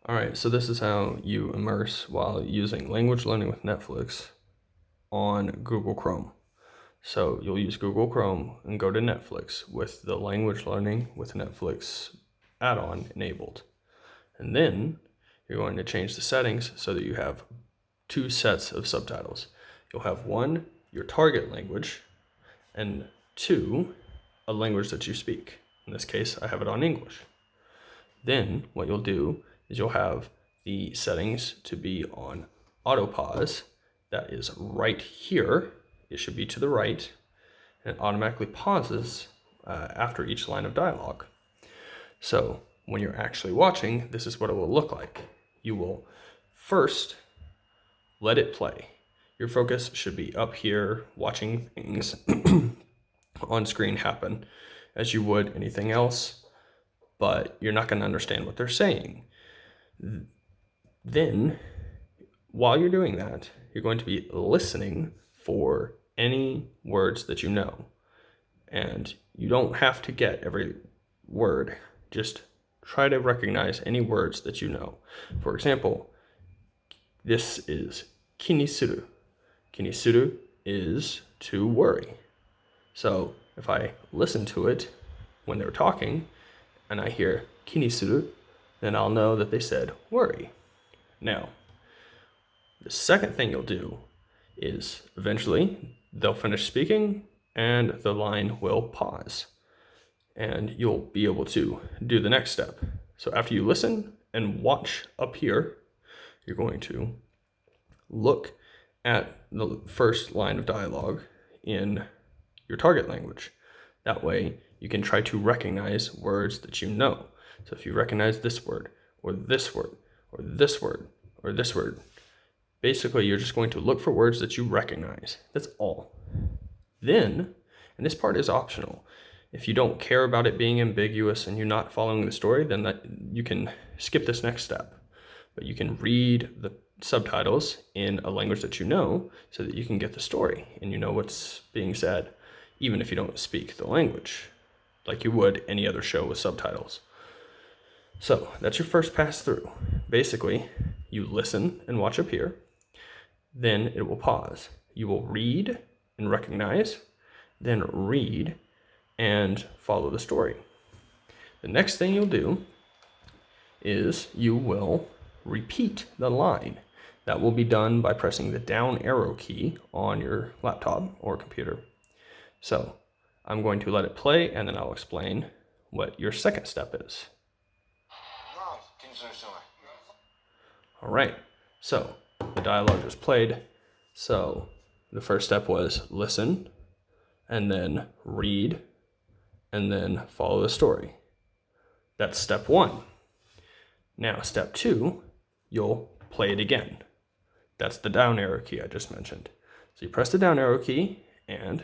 All right, so this is how you immerse while using language learning with Netflix on Google Chrome. So you'll use Google Chrome and go to Netflix with the language learning with Netflix add-on enabled. And then you're going to change the settings so that you have two sets of subtitles. You'll have one, your target language, and two, a language that you speak. In this case, I have it on English. Then what you'll do is you'll have the settings to be on auto pause. That is right here. It should be to the right, and it automatically pauses after each line of dialogue. So when you're actually watching, this is what it will look like. You will first let it play. Your focus should be up here, watching things on screen happen as you would anything else, but you're not going to understand what they're saying. Then, while you're doing that, you're going to be listening for any words that you know. And you don't have to get every word. Just try to recognize any words that you know. For example, this is kinisuru. Kinisuru is to worry. So if I listen to it when they're talking and I hear kinisuru, then I'll know that they said worry. Now, the second thing you'll do is eventually they'll finish speaking and the line will pause. And you'll be able to do the next step. So after you listen and watch up here, you're going to look at the first line of dialogue in your target language. That way you can try to recognize words that you know. So if you recognize this word, or this word, or this word, or this word, basically you're just going to look for words that you recognize. That's all. Then, and this part is optional, if you don't care about it being ambiguous and you're not following the story, then that you can skip this next step. But you can read the subtitles in a language that you know so that you can get the story and you know what's being said, even if you don't speak the language, like you would any other show with subtitles. So that's your first pass through. Basically, you listen and watch up here, then it will pause. You will read and recognize, then read and follow the story. The next thing you'll do is you will repeat the line. That will be done by pressing the down arrow key on your laptop or computer. So I'm going to let it play and then I'll explain what your second step is. All right, so the dialogue just played. So the first step was listen and then read and then follow the story. That's step one. Now, step two, you'll play it again. That's the down arrow key I just mentioned. So you press the down arrow key and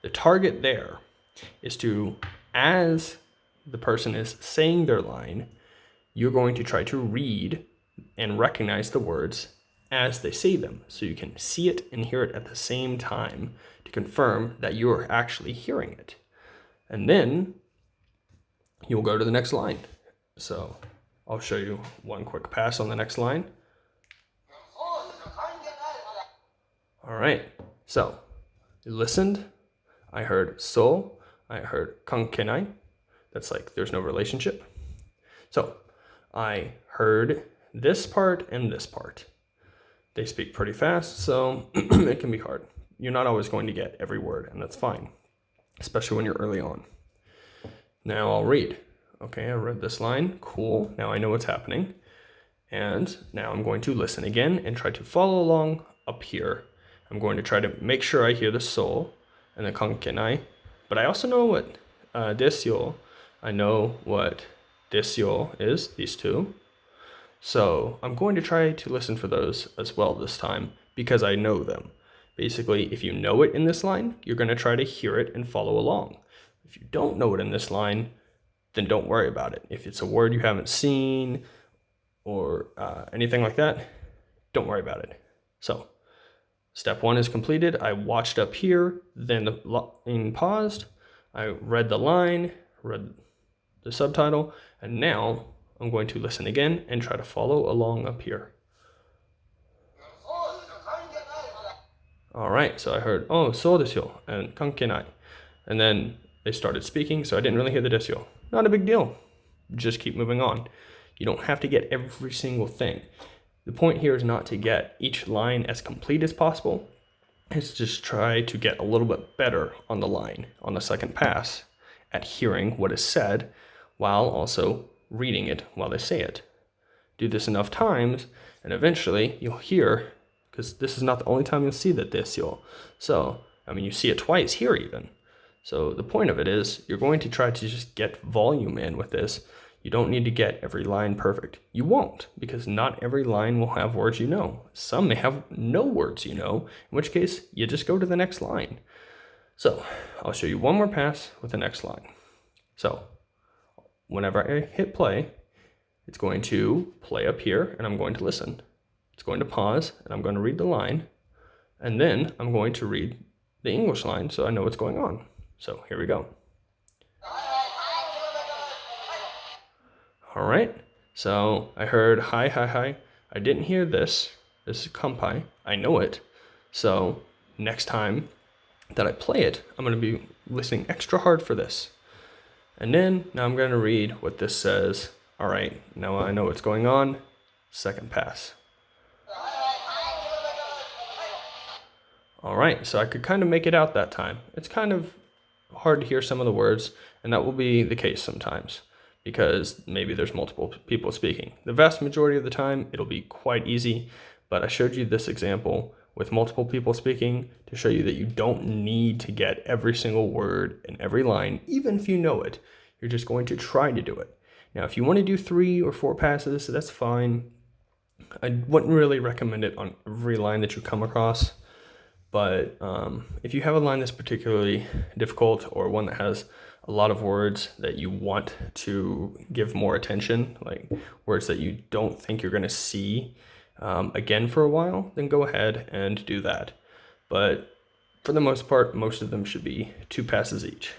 the target there is to, as the person is saying their line, you're going to try to read and recognize the words as they say them, so you can see it and hear it at the same time to confirm that you're actually hearing it. And then you'll go to the next line. So I'll show you one quick pass on the next line. All right, so you listened. I heard so, I heard kankenai. That's like there's no relationship. So I heard this part and this part. They speak pretty fast, so it can be hard. You're not always going to get every word, and that's fine, especially when you're early on. Now I'll read. Okay, I read this line. Cool. Now I know what's happening. And now I'm going to listen again and try to follow along up here. I'm going to try to make sure I hear the so and the kankenai. But I also know what desyo. I know what desyo is, these two. So I'm going to try to listen for those as well this time because I know them. Basically, if you know it in this line, you're going to try to hear it and follow along. If you don't know it in this line, then don't worry about it. If it's a word you haven't seen or anything like that, don't worry about it. So step one is completed. I watched up here, then the line paused. I read the line, read the subtitle. And now I'm going to listen again and try to follow along up here. All right, so I heard, oh, そうですよ, and 関係ない. And then they started speaking, so I didn't really hear the ですよ. Not a big deal. Just keep moving on. You don't have to get every single thing. The point here is not to get each line as complete as possible. It's just try to get a little bit better on the line, on the second pass, at hearing what is said, while also reading it while they say it. Do this enough times, and eventually you'll hear, because this is not the only time you'll see the ですよ. So, I mean, you see it twice here even. So the point of it is, you're going to try to just get volume in with this. You don't need to get every line perfect. You won't, because not every line will have words you know. Some may have no words you know, in which case you just go to the next line. So I'll show you one more pass with the next line. So whenever I hit play, it's going to play up here and I'm going to listen. It's going to pause and I'm going to read the line, and then I'm going to read the English line so I know what's going on. So here we go. All right, so I heard hi, hi, hi. I didn't hear this. This is kampai. I know it. So next time that I play it, I'm going to be listening extra hard for this. And then now I'm going to read what this says. All right, now I know what's going on. Second pass. All right, so I could kind of make it out that time. It's kind of hard to hear some of the words, and that will be the case sometimes, because maybe there's multiple people speaking. The vast majority of the time, it'll be quite easy, but I showed you this example with multiple people speaking to show you that you don't need to get every single word in every line, even if you know it. You're just going to try to do it. Now, if you want to do 3 or 4 passes, that's fine. I wouldn't really recommend it on every line that you come across. But if you have a line that's particularly difficult, or one that has a lot of words that you want to give more attention, like words that you don't think you're going to see again for a while, then go ahead and do that. But for the most part, most of them should be 2 passes each.